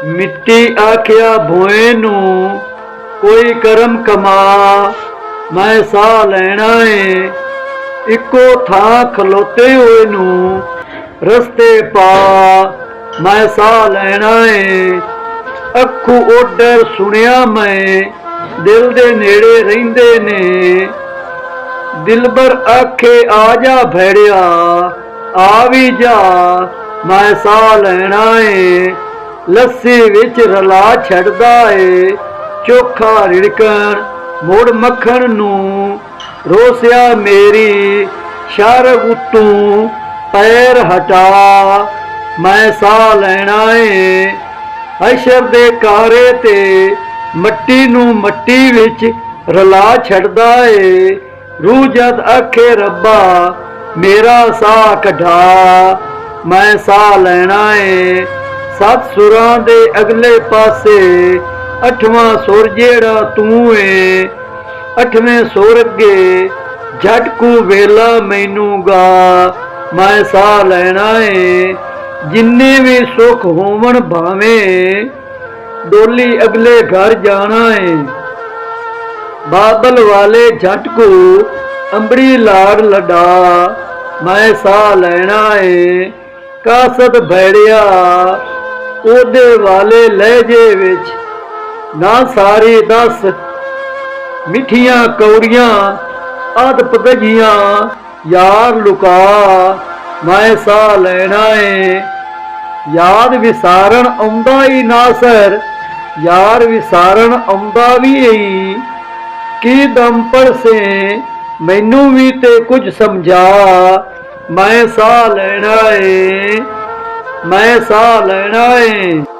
मिट्टी आख्या भोए नू कोई करम कमा। मैं साह लैना है इको थां खलोते हुए नू रस्ते पा। मैं साह लैना है अखू ओडर सुनिया मैं दिल दे नेड़े रहिंदे ने। दिलबर आखे आ जा भैड़िया आ भी जा। मैं साह लैना है लस्सी विच रला छड़दा है चोखा रिड़कण मुड़ मक्खण नू। रोसिया मेरी शारग उत्तू पैर हटा। मैं साह लैना है हशर दे कारे ते मट्टी नू मट्टी विच रला छड़दा है। रूह जद आखे रब्बा मेरा साह कढा। मैं साह लैना है सत सुरां दे अगले पासे अठवां सुर जेड़ा तू है। अठवें सुर अगे झटकू वेला मैनू गा। मैं साह लैना है जिन्ने भी सुख होवन भावें डोली अगले घर जाना है। बाबल वाले झटकू अंबड़ी लाड़ लडा। मैं साह लैना है कासद भैड़िया ओदे वाले लहजे विच ना सारी दस मिठियां कौड़ियां अध पदजियां यार लुका। मैं साह लैना है याद विसारण आउंदा ही नासर यार विसारण आउंदा भी ही। की दम पर से मैनू भी ते कुछ समझा। मैं साह लैना है मैं साह लैना है।